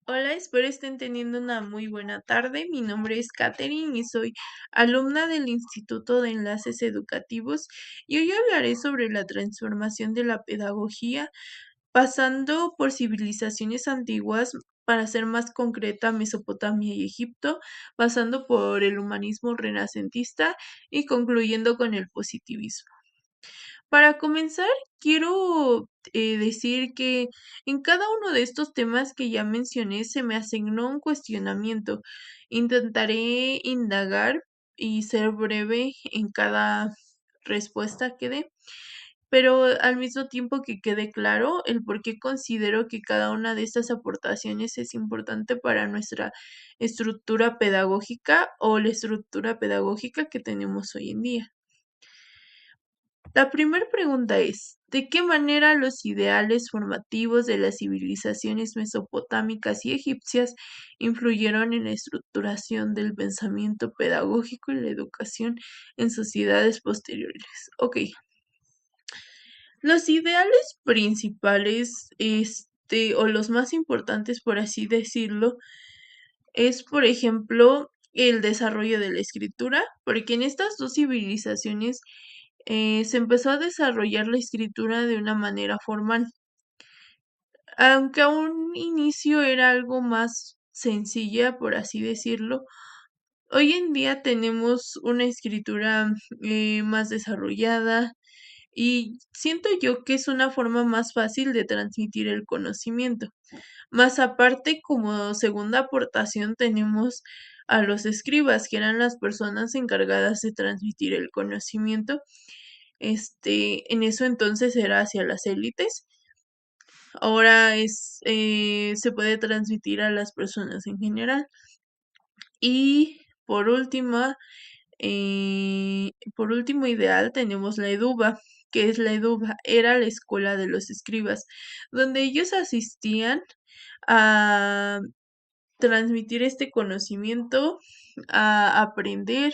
Hola, espero estén teniendo una muy buena tarde. Mi nombre es Katherine y soy alumna del Instituto de Enlaces Educativos y hoy hablaré sobre la transformación de la pedagogía pasando por civilizaciones antiguas, para ser más concreta, Mesopotamia y Egipto, pasando por el humanismo renacentista y concluyendo con el positivismo. Para comenzar, quiero decir que en cada uno de estos temas que ya mencioné se me asignó un cuestionamiento. Intentaré indagar y ser breve en cada respuesta que dé, pero al mismo tiempo que quede claro el por qué considero que cada una de estas aportaciones es importante para nuestra estructura pedagógica o la estructura pedagógica que tenemos hoy en día. La primera pregunta es, ¿de qué manera los ideales formativos de las civilizaciones mesopotámicas y egipcias influyeron en la estructuración del pensamiento pedagógico y la educación en sociedades posteriores? Ok, los ideales principales, o los más importantes, por así decirlo, es, por ejemplo, el desarrollo de la escritura, porque en estas dos civilizaciones se empezó a desarrollar la escritura de una manera formal, aunque a un inicio era algo más sencilla, por así decirlo. Hoy en día tenemos una escritura más desarrollada y siento yo que es una forma más fácil de transmitir el conocimiento. Más aparte, como segunda aportación tenemos a los escribas, que eran las personas encargadas de transmitir el conocimiento. En eso entonces era hacia las élites. Ahora se puede transmitir a las personas en general. Y por último ideal tenemos la eduba. Que es la eduba? Era la escuela de los escribas, donde ellos asistían a transmitir este conocimiento, a aprender.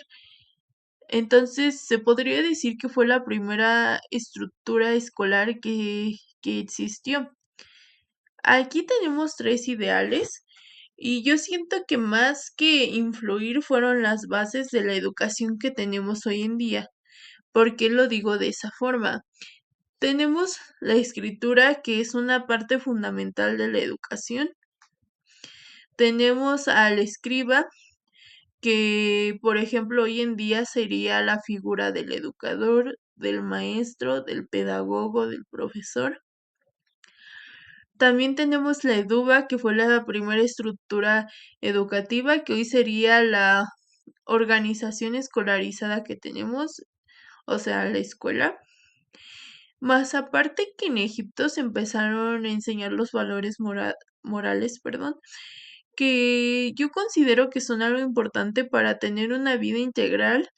Entonces, se podría decir que fue la primera estructura escolar que existió. Aquí tenemos tres ideales y yo siento que más que influir fueron las bases de la educación que tenemos hoy en día. ¿Por qué lo digo de esa forma? Tenemos la escritura, que es una parte fundamental de la educación. Tenemos al escriba, que por ejemplo hoy en día sería la figura del educador, del maestro, del pedagogo, del profesor. También tenemos la EDUBA, que fue la primera estructura educativa, que hoy sería la organización escolarizada que tenemos, o sea, la escuela. Más aparte que en Egipto se empezaron a enseñar los valores morales, perdón, que yo considero que son algo importante para tener una vida integral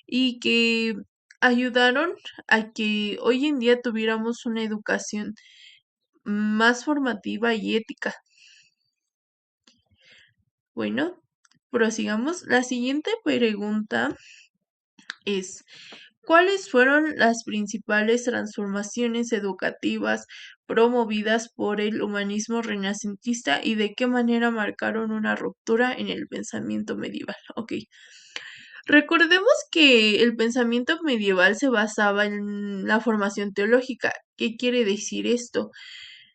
y que ayudaron a que hoy en día tuviéramos una educación más formativa y ética. Bueno, prosigamos. La siguiente pregunta es, ¿cuáles fueron las principales transformaciones educativas promovidas por el humanismo renacentista y de qué manera marcaron una ruptura en el pensamiento medieval? Ok. Recordemos que el pensamiento medieval se basaba en la formación teológica. ¿Qué quiere decir esto?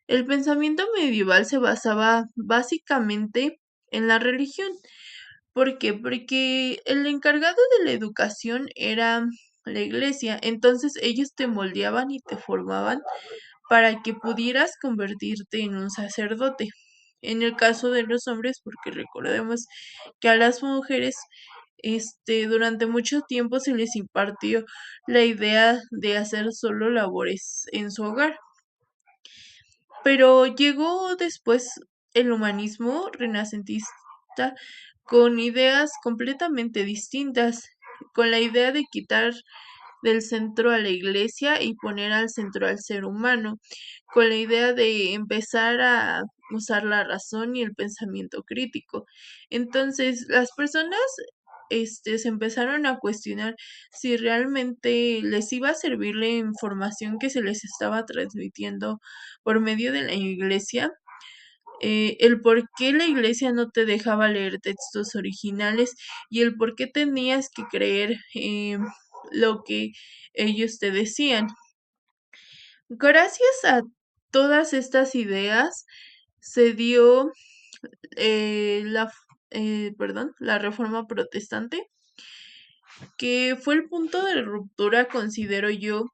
El pensamiento medieval se basaba básicamente en la religión. ¿Por qué? Porque el encargado de la educación era la iglesia, entonces ellos te moldeaban y te formaban para que pudieras convertirte en un sacerdote. En el caso de los hombres, porque recordemos que a las mujeres, durante mucho tiempo se les impartió la idea de hacer solo labores en su hogar. Pero llegó después el humanismo renacentista con ideas completamente distintas, con la idea de quitar del centro a la iglesia y poner al centro al ser humano, con la idea de empezar a usar la razón y el pensamiento crítico. Entonces, las personas se empezaron a cuestionar si realmente les iba a servir la información que se les estaba transmitiendo por medio de la iglesia, el por qué la iglesia no te dejaba leer textos originales y el por qué tenías que creer lo que ellos te decían. Gracias a todas estas ideas se dio la Reforma Protestante, que fue el punto de ruptura, considero yo,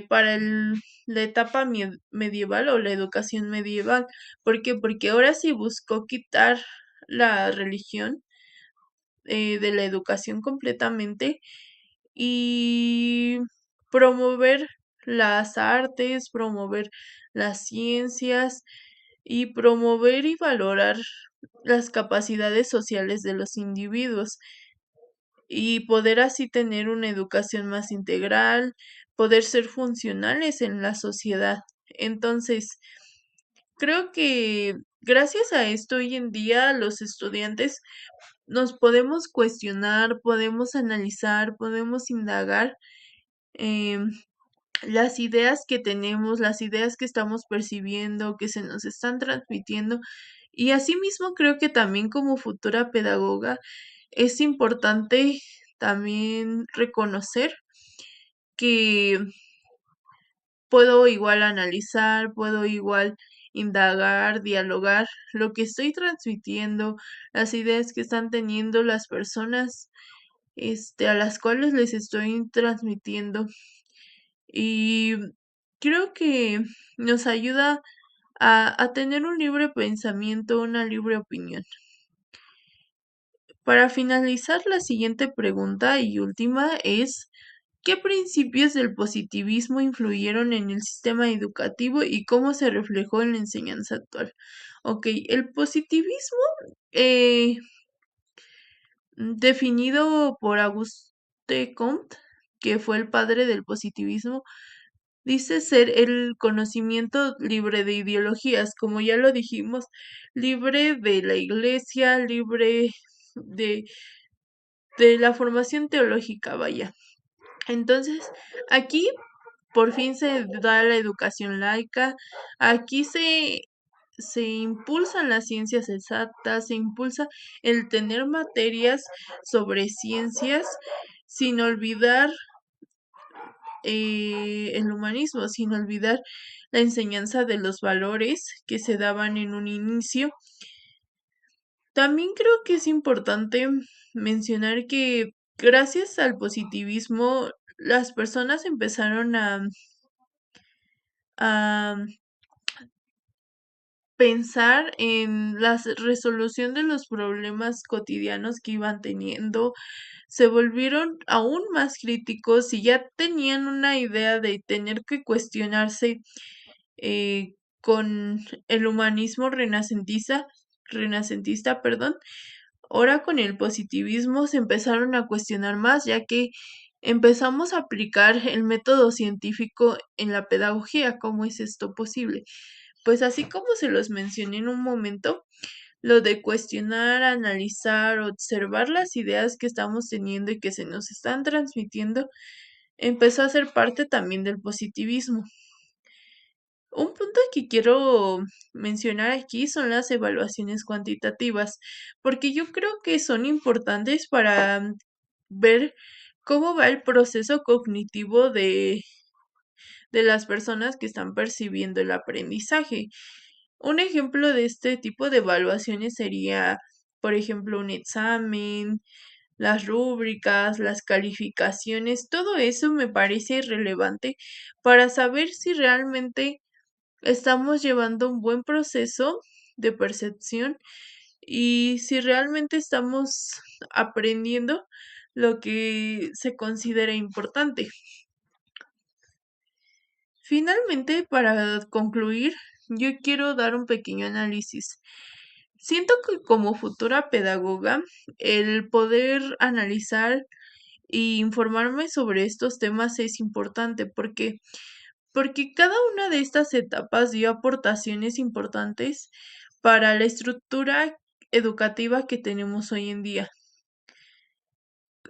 para la etapa medieval o la educación medieval. ¿Por qué? Porque ahora se buscó quitar la religión de la educación completamente y promover las artes, promover las ciencias y promover y valorar las capacidades sociales de los individuos y poder así tener una educación más integral, poder ser funcionales en la sociedad. Entonces, creo que gracias a esto hoy en día los estudiantes nos podemos cuestionar, podemos analizar, podemos indagar em, las ideas que tenemos, las ideas que estamos percibiendo, que se nos están transmitiendo. Y asimismo creo que también como futura pedagoga es importante también reconocer que puedo igual analizar, puedo igual indagar, dialogar lo que estoy transmitiendo, las ideas que están teniendo las personas a las cuales les estoy transmitiendo. Y creo que nos ayuda a tener un libre pensamiento, una libre opinión. Para finalizar, la siguiente pregunta y última es, ¿qué principios del positivismo influyeron en el sistema educativo y cómo se reflejó en la enseñanza actual? Ok, el positivismo, eh, definido por Auguste Comte, que fue el padre del positivismo, dice ser el conocimiento libre de ideologías, como ya lo dijimos, libre de la iglesia, libre de, de la formación teológica, vaya. Entonces, aquí por fin se da la educación laica, aquí se impulsan las ciencias exactas, se impulsa el tener materias sobre ciencias sin olvidar el humanismo, sin olvidar la enseñanza de los valores que se daban en un inicio. También creo que es importante mencionar que gracias al positivismo las personas empezaron a pensar en la resolución de los problemas cotidianos que iban teniendo, se volvieron aún más críticos y ya tenían una idea de tener que cuestionarse con el humanismo renacentista, perdón. Ahora con el positivismo se empezaron a cuestionar más, ya que empezamos a aplicar el método científico en la pedagogía. ¿Cómo es esto posible? Pues así como se los mencioné en un momento, lo de cuestionar, analizar, observar las ideas que estamos teniendo y que se nos están transmitiendo, empezó a ser parte también del positivismo. Un punto que quiero mencionar aquí son las evaluaciones cuantitativas, porque yo creo que son importantes para ver cómo va el proceso cognitivo de las personas que están percibiendo el aprendizaje. Un ejemplo de este tipo de evaluaciones sería, por ejemplo, un examen, las rúbricas, las calificaciones, todo eso me parece relevante para saber si realmente estamos llevando un buen proceso de percepción y si realmente estamos aprendiendo lo que se considera importante. Finalmente, para concluir, yo quiero dar un pequeño análisis. Siento que como futura pedagoga, el poder analizar e informarme sobre estos temas es importante porque cada una de estas etapas dio aportaciones importantes para la estructura educativa que tenemos hoy en día.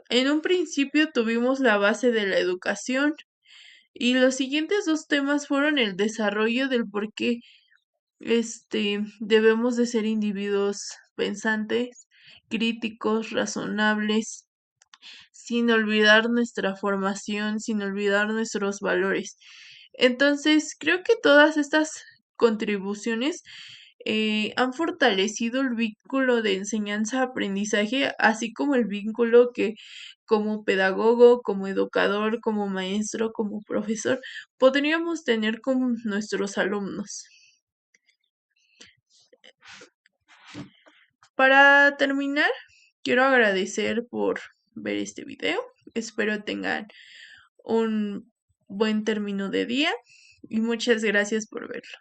En un principio tuvimos la base de la educación y los siguientes dos temas fueron el desarrollo del por qué Debemos de ser individuos pensantes, críticos, razonables, sin olvidar nuestra formación, sin olvidar nuestros valores. Entonces, creo que todas estas contribuciones han fortalecido el vínculo de enseñanza-aprendizaje, así como el vínculo que como pedagogo, como educador, como maestro, como profesor, podríamos tener con nuestros alumnos. Para terminar, quiero agradecer por ver este video. Espero tengan un buen término de día y muchas gracias por verlo.